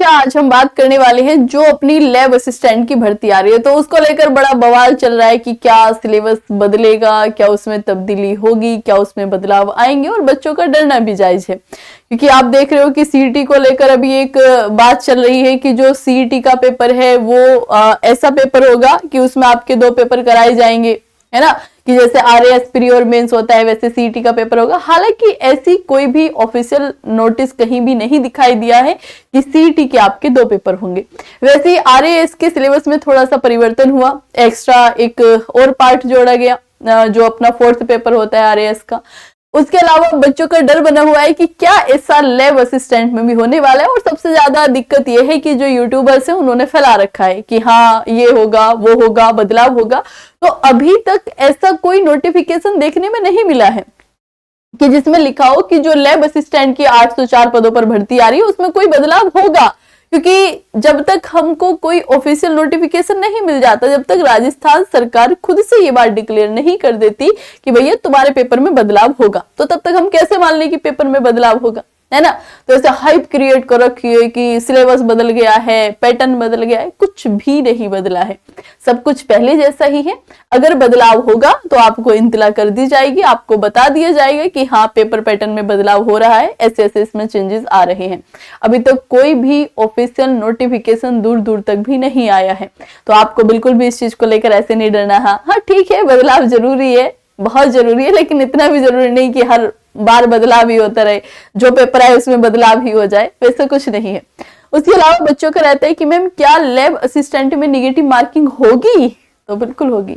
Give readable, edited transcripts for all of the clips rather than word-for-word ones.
देखिए आज हम बात करने वाले हैं जो अपनी लैब असिस्टेंट की भर्ती आ रही है, तो उसको लेकर बड़ा बवाल चल रहा है कि क्या सिलेबस बदलेगा, क्या उसमें तब्दीली होगी, क्या उसमें बदलाव आएंगे, और बच्चों का डरना भी जायज है क्योंकि आप देख रहे हो कि सीईटी को लेकर अभी एक बात चल रही है कि जो सीईटी का पेपर है वो ऐसा पेपर होगा कि उसमें आपके 2 पेपर कराए जाएंगे, है ना, कि जैसे आरएएस प्री और मेंस होता है वैसे सीईटी का पेपर होगा। हालांकि ऐसी कोई भी ऑफिशियल नोटिस कहीं भी नहीं दिखाई दिया है कि सीईटी के आपके 2 पेपर होंगे। वैसे ही आरएएस के सिलेबस में थोड़ा सा परिवर्तन हुआ, एक्स्ट्रा एक और पार्ट जोड़ा गया जो अपना 4th पेपर होता है आरएएस का। उसके अलावा बच्चों का डर बना हुआ है कि क्या ऐसा लैब असिस्टेंट में भी होने वाला है, और सबसे ज्यादा दिक्कत यह है कि जो यूट्यूबर्स हैं उन्होंने फैला रखा है कि हाँ ये होगा वो होगा बदलाव होगा, तो अभी तक ऐसा कोई नोटिफिकेशन देखने में नहीं मिला है कि जिसमें लिखा हो कि जो लैब असिस्टेंट की 804 पदों पर भर्ती आ रही है उसमें कोई बदलाव होगा, क्योंकि जब तक हमको कोई ऑफिशियल नोटिफिकेशन नहीं मिल जाता, जब तक राजस्थान सरकार खुद से ये बात डिक्लेयर नहीं कर देती कि भैया तुम्हारे पेपर में बदलाव होगा, तो तब तक हम कैसे मान लें कि पेपर में बदलाव होगा, है ना। तो ऐसे हाइप क्रिएट कर रखी है कि सिलेबस बदल गया है, पैटर्न बदल गया है, कुछ भी नहीं बदला है, सब कुछ पहले जैसा ही है। अगर बदलाव होगा तो आपको इंतला कर दी जाएगी, आपको बता दिया जाएगा कि हाँ पेपर पैटर्न में बदलाव हो रहा है, ऐसे ऐसे इसमें चेंजेस आ रहे हैं। अभी तक कोई भी ऑफिशियल नोटिफिकेशन दूर दूर तक भी नहीं आया है, तो आपको बिल्कुल भी इस चीज को लेकर ऐसे नहीं डरना। हाँ ठीक है, बदलाव जरूरी है, बहुत जरूरी है, लेकिन इतना भी जरूरी नहीं कि हर बार बदलाव ही होता रहे, जो पेपर आए उसमें बदलाव ही हो जाए, वैसा कुछ नहीं है। उसके अलावा बच्चों का रहता है कि मैम क्या लैब असिस्टेंट में नेगेटिव मार्किंग होगी, तो बिल्कुल होगी।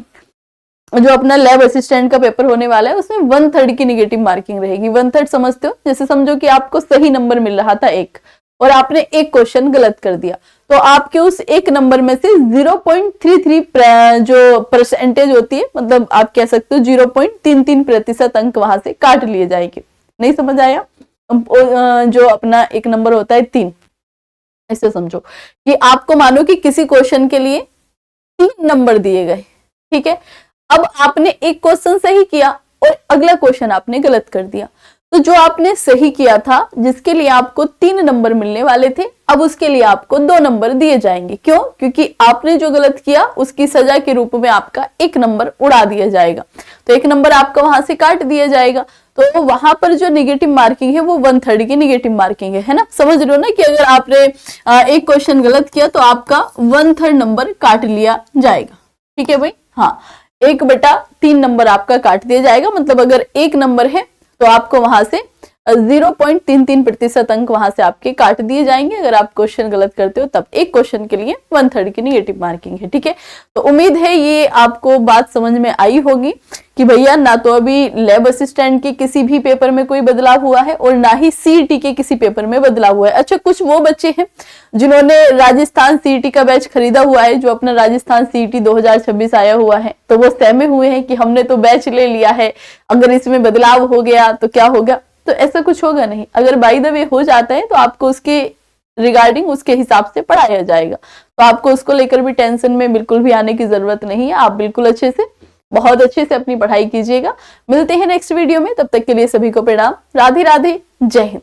जो अपना लैब असिस्टेंट का पेपर होने वाला है उसमें 1/3 की नेगेटिव मार्किंग रहेगी। 1/3 समझते हो, जैसे समझो कि आपको सही नंबर मिल रहा था 1 और आपने एक क्वेश्चन गलत कर दिया, तो आपके उस एक नंबर में से 0.33 जो परसेंटेज होती है, मतलब आप कह सकते हो 0.33% अंक वहां से काट लिए जाएंगे। नहीं समझ आया? जो अपना एक नंबर होता है 3, ऐसे समझो कि आपको मानो कि किसी क्वेश्चन के लिए 3 नंबर दिए गए, ठीक है। अब आपने एक क्वेश्चन सही किया और अगला क्वेश्चन आपने गलत कर दिया, तो जो आपने सही किया था जिसके लिए आपको 3 नंबर मिलने वाले थे, अब उसके लिए आपको 2 नंबर दिए जाएंगे। क्यों? क्योंकि आपने जो गलत किया उसकी सजा के रूप में आपका 1 नंबर उड़ा दिया जाएगा, तो 1 नंबर आपका वहां से काट दिया जाएगा। तो वहां पर जो नेगेटिव मार्किंग है वो 1/3 की नेगेटिव मार्किंग है ना। समझ रहे हो ना कि अगर आपने एक क्वेश्चन गलत किया तो आपका 1/3 नंबर काट लिया जाएगा, ठीक है भाई। हाँ, 1/3 नंबर आपका काट दिया जाएगा, मतलब अगर 1 नंबर है तो आपको वहां से 0.33% अंक वहां से आपके काट दिए जाएंगे अगर आप क्वेश्चन गलत करते हो, तब एक क्वेश्चन के लिए 1/3 की नेगेटिव मार्किंग है, ठीक है। तो उम्मीद है ये आपको बात समझ में आई होगी कि भैया ना तो अभी लैब असिस्टेंट के किसी भी पेपर में कोई बदलाव हुआ है और ना ही सीईटी के किसी पेपर में बदलाव हुआ है। अच्छा, कुछ वो बच्चे हैं जिन्होंने राजस्थान सीईटी का बैच खरीदा हुआ है, जो अपना राजस्थान सीईटी 2026 आया हुआ है, तो वो सहमे हुए हैं कि हमने तो बैच ले लिया है, अगर इसमें बदलाव हो गया तो क्या होगा। तो ऐसा कुछ होगा नहीं, अगर बाय द वे हो जाता है तो आपको उसके रिगार्डिंग उसके हिसाब से पढ़ाया जाएगा, तो आपको उसको लेकर भी टेंशन में बिल्कुल भी आने की जरूरत नहीं है। आप बिल्कुल अच्छे से, बहुत अच्छे से अपनी पढ़ाई कीजिएगा। मिलते हैं नेक्स्ट वीडियो में, तब तक के लिए सभी को प्रणाम, राधे राधे, जय हिंद।